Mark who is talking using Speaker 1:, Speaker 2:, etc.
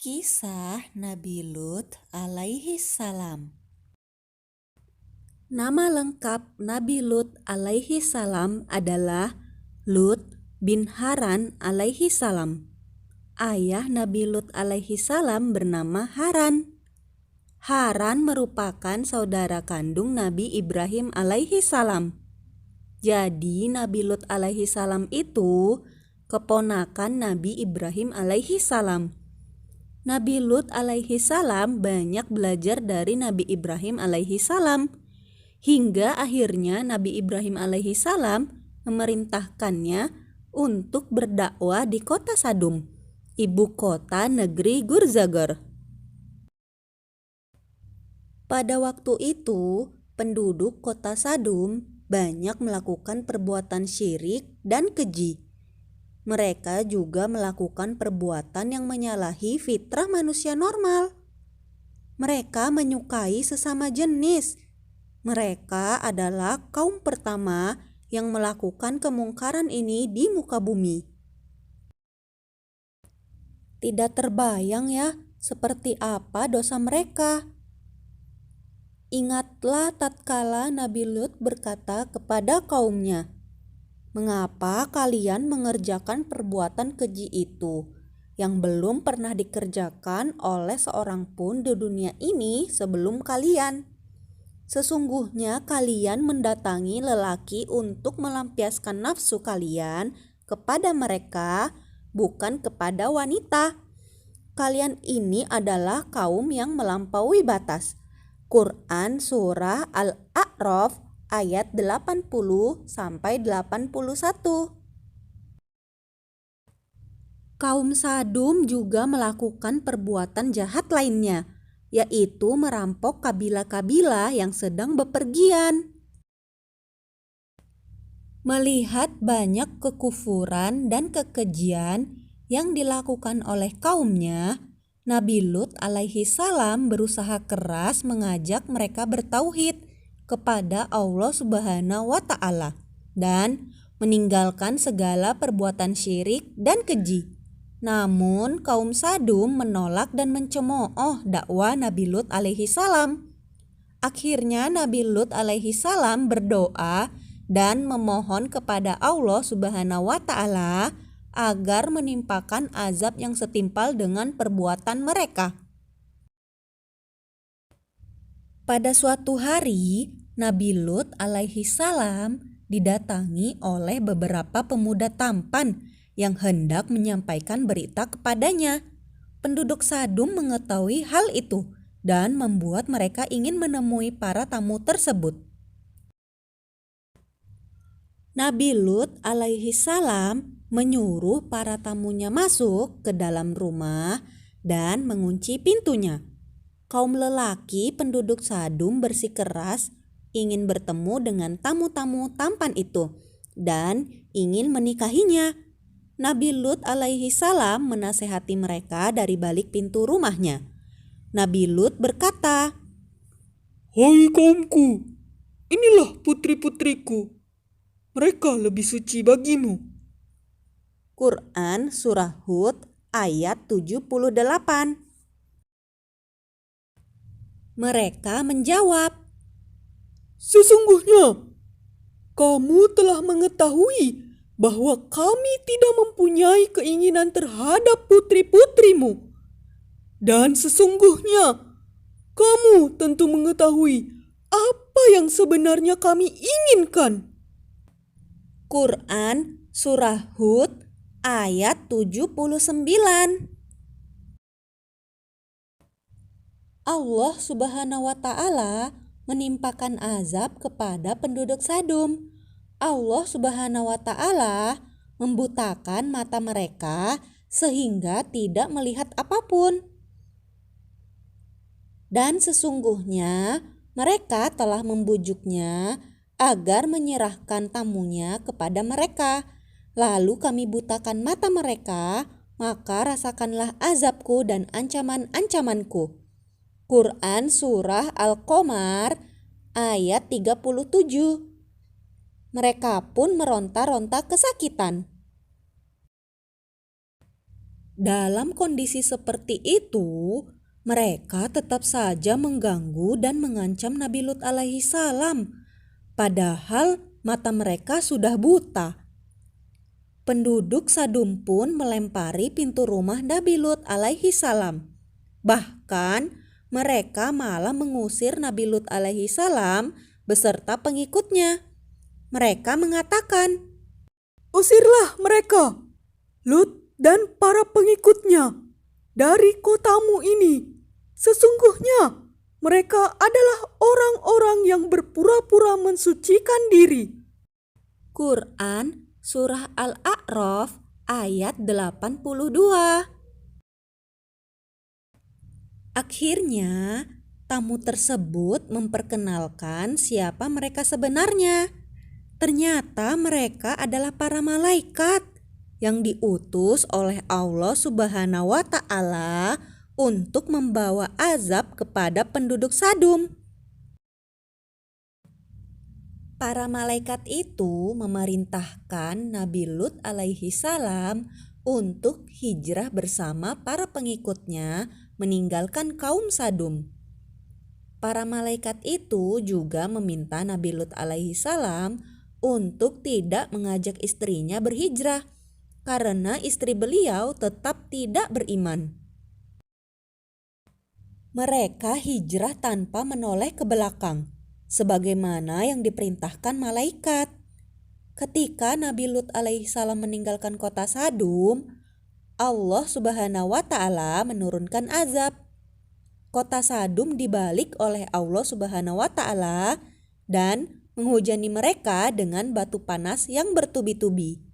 Speaker 1: Kisah Nabi Lut alaihi salam. Nama lengkap Nabi Lut alaihi salam adalah Lut bin Haran alaihi salam. Ayah Nabi Lut alaihi salam bernama Haran. Haran merupakan saudara kandung Nabi Ibrahim alaihi salam. Jadi Nabi Lut alaihi salam itu keponakan Nabi Ibrahim alaihi salam. Nabi Lut alaihi salam banyak belajar dari Nabi Ibrahim alaihi salam, hingga akhirnya Nabi Ibrahim alaihi salam memerintahkannya untuk berdakwah di kota Sadum, ibu kota negeri Gurzagar. Pada waktu itu, penduduk kota Sadum banyak melakukan perbuatan syirik dan keji. Mereka juga melakukan perbuatan yang menyalahi fitrah manusia normal. Mereka menyukai sesama jenis. Mereka adalah kaum pertama yang melakukan kemungkaran ini di muka bumi. Tidak terbayang ya, seperti apa dosa mereka. Ingatlah tatkala Nabi Lut berkata kepada kaumnya, "Mengapa kalian mengerjakan perbuatan keji itu yang belum pernah dikerjakan oleh seorang pun di dunia ini sebelum kalian? Sesungguhnya kalian mendatangi lelaki untuk melampiaskan nafsu kalian kepada mereka, bukan kepada wanita. Kalian ini adalah kaum yang melampaui batas." Quran Surah Al-A'raf ayat 80-81. Kaum Sadum juga melakukan perbuatan jahat lainnya, yaitu merampok kabilah-kabilah yang sedang bepergian. Melihat banyak kekufuran dan kekejian yang dilakukan oleh kaumnya, Nabi Lut alaihi salam berusaha keras mengajak mereka bertauhid kepada Allah Subhanahu wa Ta'ala dan meninggalkan segala perbuatan syirik dan keji. Namun kaum Sadum menolak dan mencemooh dakwah Nabi Lut alaihi salam. Akhirnya Nabi Lut alaihi salam berdoa dan memohon kepada Allah Subhanahu wa Ta'ala agar menimpakan azab yang setimpal dengan perbuatan mereka. Pada suatu hari, Nabi Lut alaihi salam didatangi oleh beberapa pemuda tampan yang hendak menyampaikan berita kepadanya. Penduduk Sadum mengetahui hal itu dan membuat mereka ingin menemui para tamu tersebut. Nabi Lut alaihi salam menyuruh para tamunya masuk ke dalam rumah dan mengunci pintunya. Kaum lelaki penduduk Sadum bersikeras ingin bertemu dengan tamu-tamu tampan itu dan ingin menikahinya. Nabi Lut alaihi salam menasehati mereka dari balik pintu rumahnya. Nabi Lut berkata,
Speaker 2: "Hai kaumku, inilah putri-putriku. Mereka lebih suci bagimu."
Speaker 1: Quran Surah Hud ayat 78. Mereka menjawab,
Speaker 2: "Sesungguhnya kamu telah mengetahui bahwa kami tidak mempunyai keinginan terhadap putri-putrimu. Dan sesungguhnya kamu tentu mengetahui apa yang sebenarnya kami inginkan."
Speaker 1: Quran Surah Hud ayat 79. Allah Subhanahu wa Ta'ala menimpakan azab kepada penduduk Sadum. Allah Subhanahu wa Ta'ala membutakan mata mereka sehingga tidak melihat apapun. Dan sesungguhnya mereka telah membujuknya agar menyerahkan tamunya kepada mereka. Lalu kami butakan mata mereka, maka rasakanlah azabku dan ancaman-ancamanku. Quran Surah Al-Qamar ayat 37. Mereka pun meronta-ronta kesakitan. Dalam kondisi seperti itu, mereka tetap saja mengganggu dan mengancam Nabi Lut alaihi salam, padahal mata mereka sudah buta. Penduduk Sadum pun melempari pintu rumah Nabi Lut alaihi salam. Bahkan mereka malah mengusir Nabi Lut alaihi salam beserta pengikutnya. Mereka mengatakan,
Speaker 2: "Usirlah mereka, Lut dan para pengikutnya, dari kotamu ini. Sesungguhnya mereka adalah orang-orang yang berpura-pura mensucikan diri."
Speaker 1: Quran Surah Al-A'raf ayat 82. Akhirnya, tamu tersebut memperkenalkan siapa mereka sebenarnya. Ternyata mereka adalah para malaikat yang diutus oleh Allah Subhanahu wa Ta'ala untuk membawa azab kepada penduduk Sadum. Para malaikat itu memerintahkan Nabi Lut alaihi salam untuk hijrah bersama para pengikutnya meninggalkan kaum Sadum. Para malaikat itu juga meminta Nabi Lut alaihi salam untuk tidak mengajak istrinya berhijrah karena istri beliau tetap tidak beriman. Mereka hijrah tanpa menoleh ke belakang, sebagaimana yang diperintahkan malaikat. Ketika Nabi Lut alaihi salam meninggalkan kota Sadum, Allah Subhanahu wa Ta'ala menurunkan azab. Kota Sadum dibalik oleh Allah Subhanahu wa Ta'ala dan menghujani mereka dengan batu panas yang bertubi-tubi.